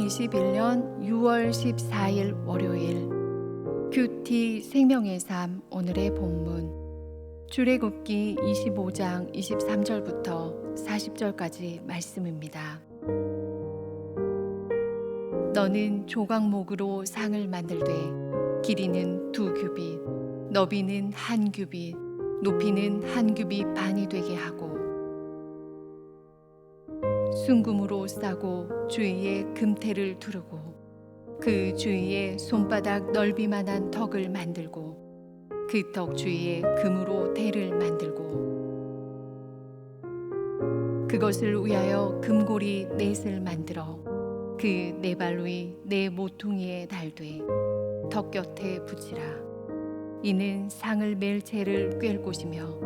2021년 6월 14일 월요일 큐티 생명의 삶 오늘의 본문 출애굽기 25장 23절부터 40절까지 말씀입니다. 너는 조각목으로 상을 만들되 길이는 2규빗, 너비는 1규빗, 높이는 1규빗 반이 되게 하고 순금으로 싸고 주위에 금테를 두르고 그 주위에 손바닥 넓이만한 덕을 만들고 그 덕 주위에 금으로 대를 만들고 그것을 위하여 금고리 넷을 만들어 그 네 발 위 네 모퉁이에 달되 덕 곁에 붙이라. 이는 상을 맬 채를 꿰을 곳이며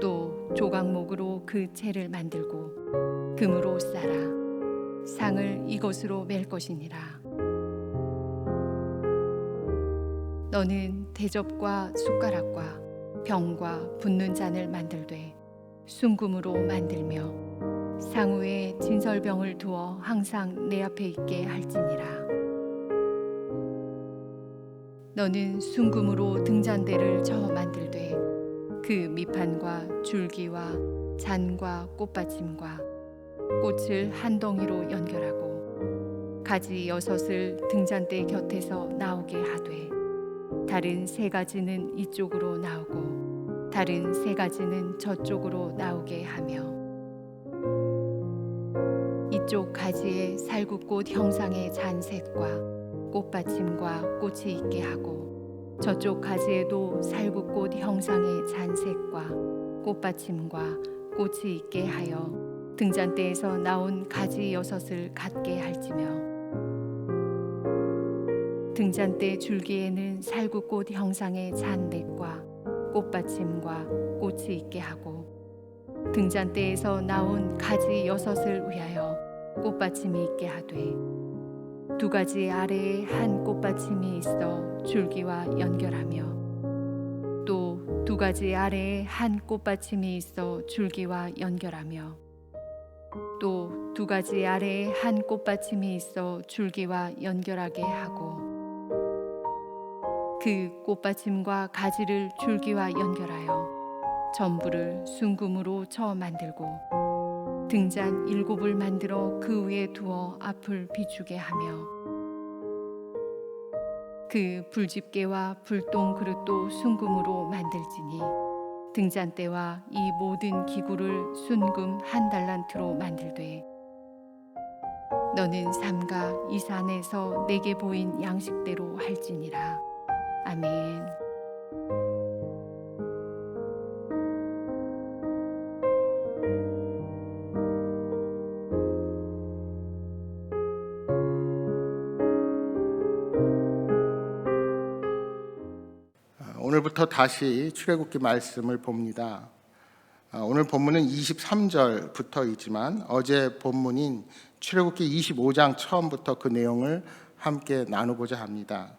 또 조각목으로 그 채를 만들고 금으로 싸라. 상을 이것으로 맬 것이니라. 너는 대접과 숟가락과 병과 붓는 잔을 만들되 순금으로 만들며 상 위에 진설병을 두어 항상 내 앞에 있게 할지니라. 너는 순금으로 등잔대를 저어 만들되 그 밑판과 줄기와 잔과 꽃받침과 꽃을 한 덩이로 연결하고 가지 6을 등잔대 곁에서 나오게 하되 다른 3가지는 이쪽으로 나오고 다른 3가지는 저쪽으로 나오게 하며 이쪽 가지에 살구꽃 형상의 잔셋과 꽃받침과 꽃이 있게 하고 저쪽 가지에도 살구꽃 형상의 잔셋과 꽃받침과 꽃이 있게 하여 등잔대에서 나온 가지 6을 갖게 할지며 등잔대 줄기에는 살구꽃 형상의 잔넷과 꽃받침과 꽃이 있게 하고 등잔대에서 나온 가지 6을 위하여 꽃받침이 있게 하되 2가지 아래에 한 꽃받침이 있어 줄기와 연결하며 또 2가지 아래에 한 꽃받침이 있어 줄기와 연결하며 또 2가지 아래에 한 꽃받침이 있어 줄기와 연결하게 하고 그 꽃받침과 가지를 줄기와 연결하여 전부를 순금으로 쳐 만들고 등잔 7을 만들어 그 위에 두어 앞을 비추게 하며 그 불집게와 불똥 그릇도 순금으로 만들지니 등잔대와 이 모든 기구를 순금 1달란트로 만들되 너는 삼가 이 산에서 내게 보인 양식대로 할지니라. 아멘. 오늘부터 다시 출애굽기 말씀을 봅니다. 오늘 본문은 23절부터이지만 어제 본문인 출애굽기 25장 처음부터 그 내용을 함께 나누고자 합니다.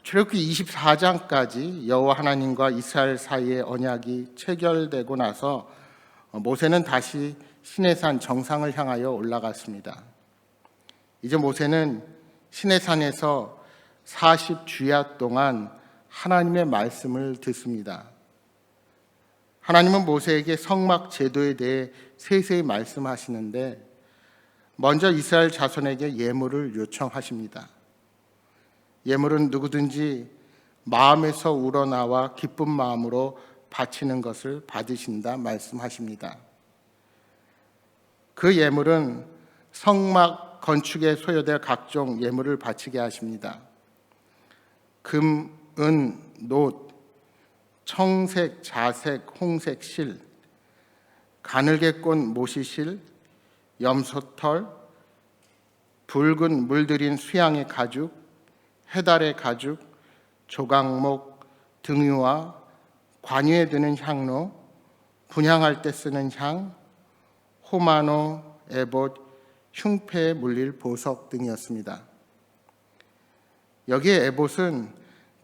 출애굽기 24장까지 여호와 하나님과 이스라엘 사이의 언약이 체결되고 나서 모세는 다시 시내산 정상을 향하여 올라갔습니다. 이제 모세는 시내산에서 40주야 동안 하나님의 말씀을 듣습니다. 하나님은 모세에게 성막 제도에 대해 세세히 말씀하시는데 먼저 이스라엘 자손에게 예물을 요청하십니다. 예물은 누구든지 마음에서 우러나와 기쁜 마음으로 바치는 것을 받으신다 말씀하십니다. 그 예물은 성막 건축에 소요될 각종 예물을 바치게 하십니다. 금, 은, 놋, 청색, 자색, 홍색 실, 가늘게 꼰 모시실, 염소털, 붉은 물들인 수양의 가죽, 해달의 가죽, 조각목, 등유화, 관유에 드는 향로, 분향할 때 쓰는 향, 호마노, 에봇, 흉패에 물릴 보석 등이었습니다. 여기에 에봇은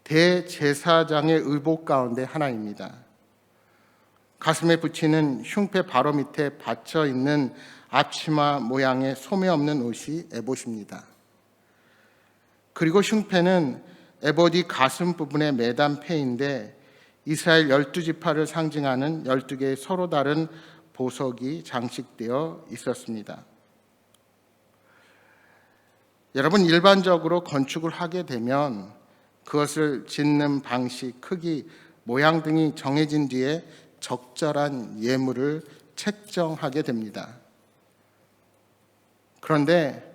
대제사장의 의복 가운데 하나입니다. 가슴에 붙이는 흉패 바로 밑에 받쳐 있는 앞치마 모양의 소매 없는 옷이 에봇입니다. 그리고 흉패는 에봇이 가슴 부분에 매단 패인데 이스라엘 12지파를 상징하는 12개의 서로 다른 보석이 장식되어 있었습니다. 여러분, 일반적으로 건축을 하게 되면 그것을 짓는 방식, 크기, 모양 등이 정해진 뒤에 적절한 예물을 책정하게 됩니다. 그런데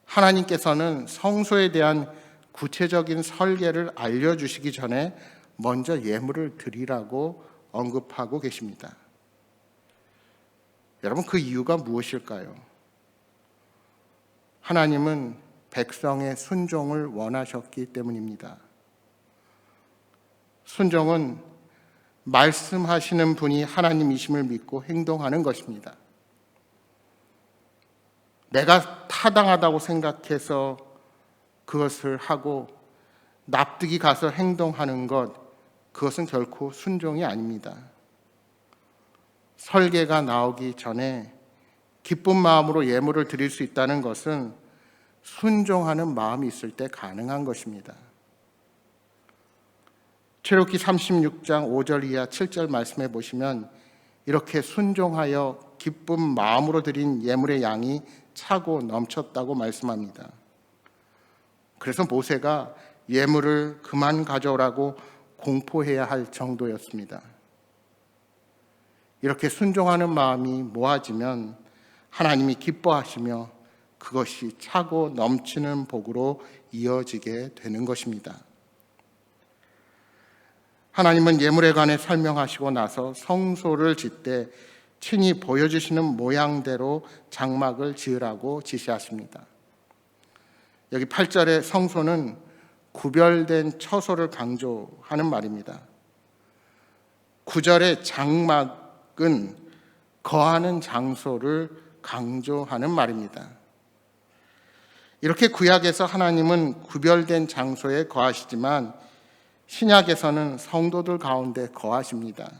하나님께서는 성소에 대한 구체적인 설계를 알려주시기 전에 먼저 예물을 드리라고 언급하고 계십니다. 여러분, 그 이유가 무엇일까요? 하나님은 백성의 순종을 원하셨기 때문입니다. 순종은 말씀하시는 분이 하나님이심을 믿고 행동하는 것입니다. 내가 타당하다고 생각해서 그것을 하고 납득이 가서 행동하는 것, 그것은 결코 순종이 아닙니다. 설계가 나오기 전에 기쁜 마음으로 예물을 드릴 수 있다는 것은 순종하는 마음이 있을 때 가능한 것입니다. 출애굽기 36장 5절 이하 7절 말씀해 보시면 이렇게 순종하여 기쁜 마음으로 드린 예물의 양이 차고 넘쳤다고 말씀합니다. 그래서 모세가 예물을 그만 가져오라고 공포해야 할 정도였습니다. 이렇게 순종하는 마음이 모아지면 하나님이 기뻐하시며 그것이 차고 넘치는 복으로 이어지게 되는 것입니다. 하나님은 예물에 관해 설명하시고 나서 성소를 짓되 친히 보여주시는 모양대로 장막을 지으라고 지시하십니다. 여기 8절의 성소는 구별된 처소를 강조하는 말입니다. 9절의 장막은 거하는 장소를 강조하는 말입니다. 이렇게 구약에서 하나님은 구별된 장소에 거하시지만 신약에서는 성도들 가운데 거하십니다.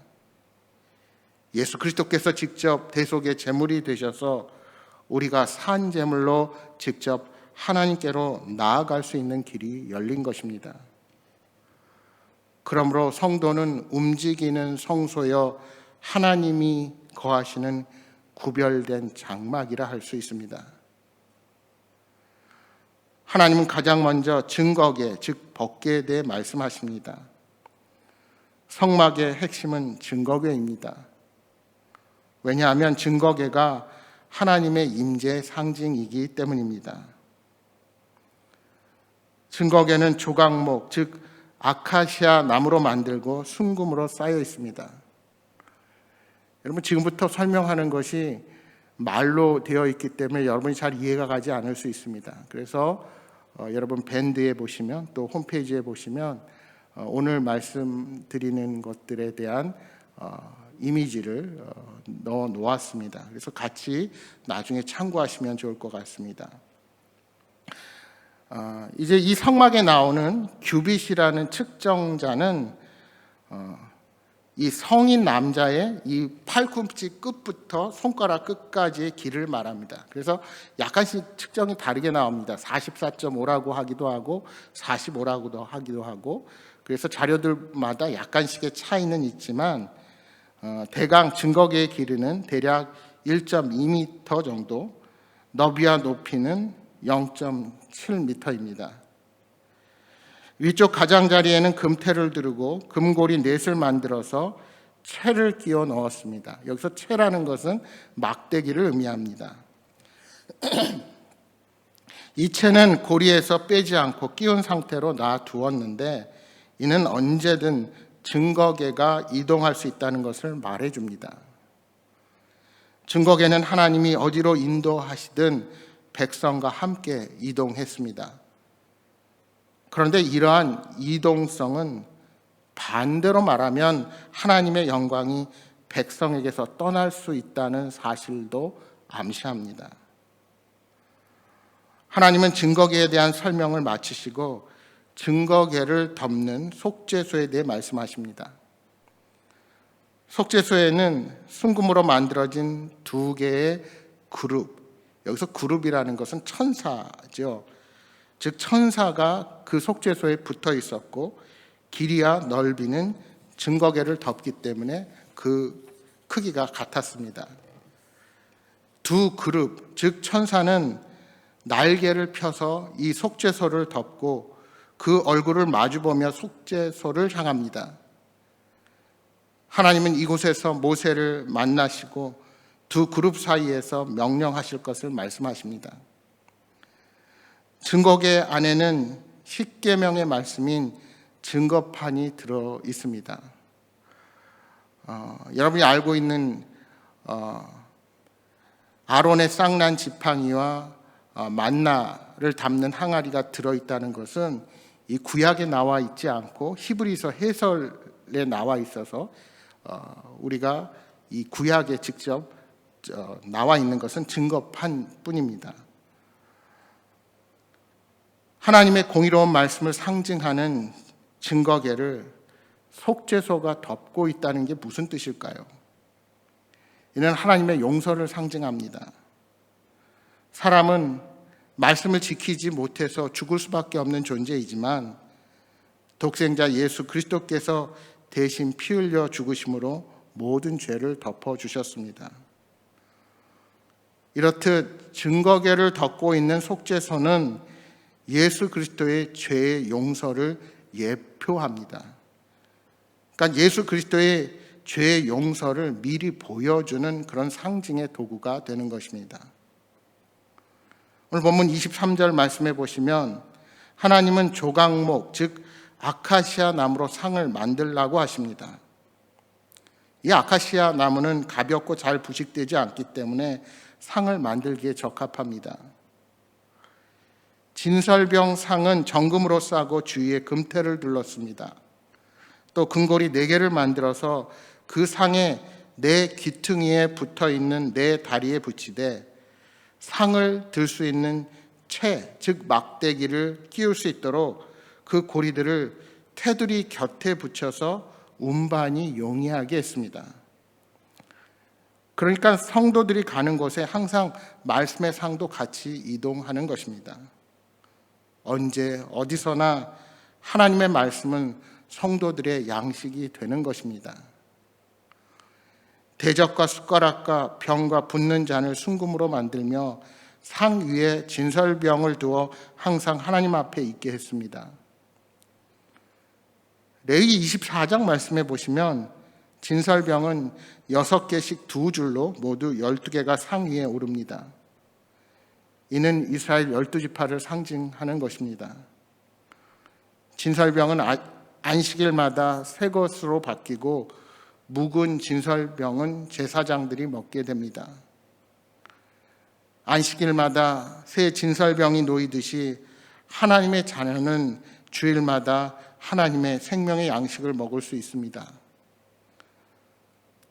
예수 그리스도께서 직접 대속의 제물이 되셔서 우리가 산 제물로 직접 하나님께로 나아갈 수 있는 길이 열린 것입니다. 그러므로 성도는 움직이는 성소여 하나님이 거하시는 구별된 장막이라 할 수 있습니다. 하나님은 가장 먼저 증거계, 즉 법계에 대해 말씀하십니다. 성막의 핵심은 증거계입니다. 왜냐하면 증거계가 하나님의 임재의 상징이기 때문입니다. 증거계는 조각목, 즉 아카시아 나무로 만들고 순금으로 쌓여 있습니다. 여러분, 지금부터 설명하는 것이 말로 되어 있기 때문에 여러분이 잘 이해가 가지 않을 수 있습니다. 그래서 여러분 밴드에 보시면 또 홈페이지에 보시면 오늘 말씀드리는 것들에 대한 이미지를 넣어 놓았습니다. 그래서 같이 나중에 참고하시면 좋을 것 같습니다. 이제 이 성막에 나오는 규빗이라는 측정자는 이 성인 남자의 이 팔꿈치 끝부터 손가락 끝까지의 길을 말합니다. 그래서 약간씩 측정이 다르게 나옵니다. 44.5라고 하기도 하고 45라고도 하기도 하고, 그래서 자료들마다 약간씩의 차이는 있지만 대강 증거계의 길이는 대략 1.2m 정도, 너비와 높이는 0.7m입니다. 위쪽 가장자리에는 금테를 두르고 금고리 넷을 만들어서 채를 끼워 넣었습니다. 여기서 채라는 것은 막대기를 의미합니다. 이 채는 고리에서 빼지 않고 끼운 상태로 놔두었는데 이는 언제든 증거계가 이동할 수 있다는 것을 말해줍니다. 증거계는 하나님이 어디로 인도하시든 백성과 함께 이동했습니다. 그런데 이러한 이동성은 반대로 말하면 하나님의 영광이 백성에게서 떠날 수 있다는 사실도 암시합니다. 하나님은 증거계에 대한 설명을 마치시고 증거계를 덮는 속죄소에 대해 말씀하십니다. 속죄소에는 순금으로 만들어진 두 개의 그룹, 여기서 그룹이라는 것은 천사죠. 즉 천사가 그 속죄소에 붙어 있었고 길이와 넓이는 증거계를 덮기 때문에 그 크기가 같았습니다. 두 그룹, 즉 천사는 날개를 펴서 이 속죄소를 덮고 그 얼굴을 마주보며 속죄소를 향합니다. 하나님은 이곳에서 모세를 만나시고 두 그룹 사이에서 명령하실 것을 말씀하십니다. 증거계 안에는 십계명의 말씀인 증거판이 들어 있습니다. 여러분이 알고 있는 아론의 쌍난 지팡이와 만나를 담는 항아리가 들어있다는 것은 이 구약에 나와 있지 않고 히브리서 해설에 나와 있어서 우리가 이 구약에 직접 나와 있는 것은 증거판 뿐입니다. 하나님의 공의로운 말씀을 상징하는 증거계를 속죄소가 덮고 있다는 게 무슨 뜻일까요? 이는 하나님의 용서를 상징합니다. 사람은 말씀을 지키지 못해서 죽을 수밖에 없는 존재이지만 독생자 예수 그리스도께서 대신 피 흘려 죽으심으로 모든 죄를 덮어주셨습니다. 이렇듯 증거계를 덮고 있는 속죄소는 예수 그리스도의 죄의 용서를 예표합니다. 그러니까 예수 그리스도의 죄의 용서를 미리 보여주는 그런 상징의 도구가 되는 것입니다. 오늘 본문 23절 말씀해 보시면 하나님은 조각목, 즉 아카시아 나무로 상을 만들라고 하십니다. 이 아카시아 나무는 가볍고 잘 부식되지 않기 때문에 상을 만들기에 적합합니다. 진설병 상은 정금으로 싸고 주위에 금태를 둘렀습니다. 또 금고리 4개를 만들어서 그 상에 4 귀퉁이에 붙어있는 4 다리에 붙이되 상을 들 수 있는 채, 즉 막대기를 끼울 수 있도록 그 고리들을 테두리 곁에 붙여서 운반이 용이하게 했습니다. 그러니까 성도들이 가는 곳에 항상 말씀의 상도 같이 이동하는 것입니다. 언제 어디서나 하나님의 말씀은 성도들의 양식이 되는 것입니다. 대접과 숟가락과 병과 붓는 잔을 순금으로 만들며 상 위에 진설병을 두어 항상 하나님 앞에 있게 했습니다. 레위기 24장 말씀해 보시면 진설병은 6개씩 2줄로 모두 12개가 상 위에 오릅니다. 이는 이스라엘 12지파를 상징하는 것입니다. 진설병은 안식일마다 새 것으로 바뀌고 묵은 진설병은 제사장들이 먹게 됩니다. 안식일마다 새 진설병이 놓이듯이 하나님의 자녀는 주일마다 하나님의 생명의 양식을 먹을 수 있습니다.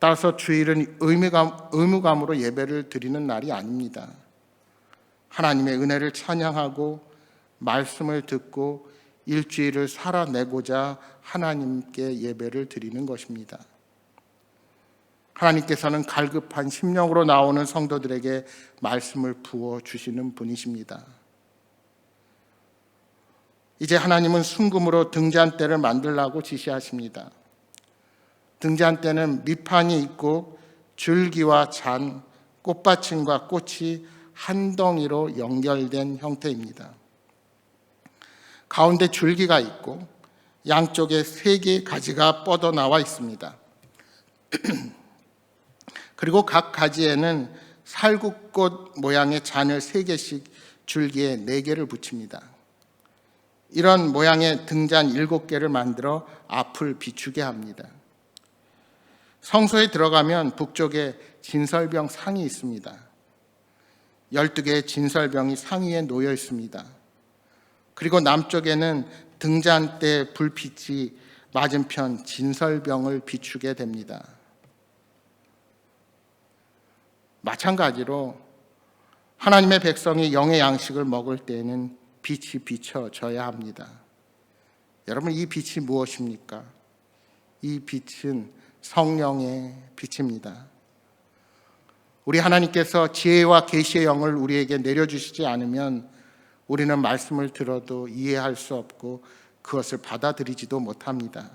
따라서 주일은 의무감으로 예배를 드리는 날이 아닙니다. 하나님의 은혜를 찬양하고 말씀을 듣고 일주일을 살아내고자 하나님께 예배를 드리는 것입니다. 하나님께서는 갈급한 심령으로 나오는 성도들에게 말씀을 부어주시는 분이십니다. 이제 하나님은 순금으로 등잔대를 만들라고 지시하십니다. 등잔대는 밑판이 있고 줄기와 잔, 꽃받침과 꽃이 한 덩이로 연결된 형태입니다. 가운데 줄기가 있고 양쪽에 3개의 가지가 뻗어나와 있습니다. 그리고 각 가지에는 살구꽃 모양의 잔을 3개씩 줄기에 4개를 붙입니다. 이런 모양의 등잔 7개를 만들어 앞을 비추게 합니다. 성소에 들어가면 북쪽에 진설병 상이 있습니다. 12개의 진설병이 상 위에 놓여 있습니다. 그리고 남쪽에는 등잔대 불빛이 맞은편 진설병을 비추게 됩니다. 마찬가지로 하나님의 백성이 영의 양식을 먹을 때에는 빛이 비춰져야 합니다. 여러분, 이 빛이 무엇입니까? 이 빛은 성령의 빛입니다. 우리 하나님께서 지혜와 계시의 영을 우리에게 내려주시지 않으면 우리는 말씀을 들어도 이해할 수 없고 그것을 받아들이지도 못합니다.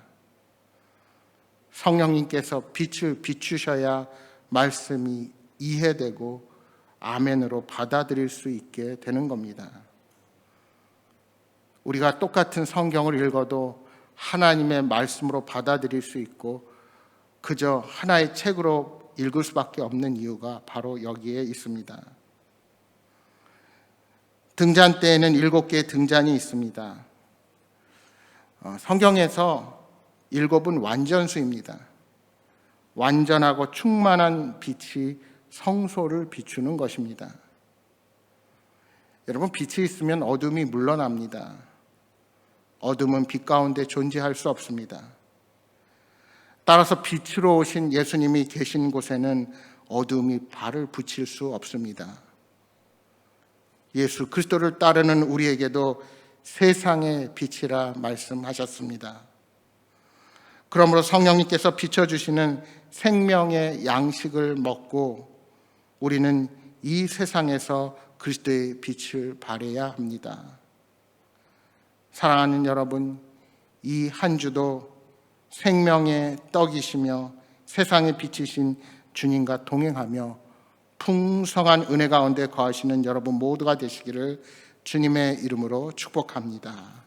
성령님께서 빛을 비추셔야 말씀이 이해되고 아멘으로 받아들일 수 있게 되는 겁니다. 우리가 똑같은 성경을 읽어도 하나님의 말씀으로 받아들일 수 있고 그저 하나의 책으로 읽을 수밖에 없는 이유가 바로 여기에 있습니다. 등잔대에는 7개의 등잔이 있습니다. 성경에서 7은 완전수입니다. 완전하고 충만한 빛이 성소를 비추는 것입니다. 여러분, 빛이 있으면 어둠이 물러납니다. 어둠은 빛 가운데 존재할 수 없습니다. 따라서 빛으로 오신 예수님이 계신 곳에는 어둠이 발을 붙일 수 없습니다. 예수 그리스도를 따르는 우리에게도 세상의 빛이라 말씀하셨습니다. 그러므로 성령님께서 비춰주시는 생명의 양식을 먹고 우리는 이 세상에서 그리스도의 빛을 발해야 합니다. 사랑하는 여러분, 이 한 주도 생명의 떡이시며 세상의 빛이신 주님과 동행하며 풍성한 은혜 가운데 거하시는 여러분 모두가 되시기를 주님의 이름으로 축복합니다.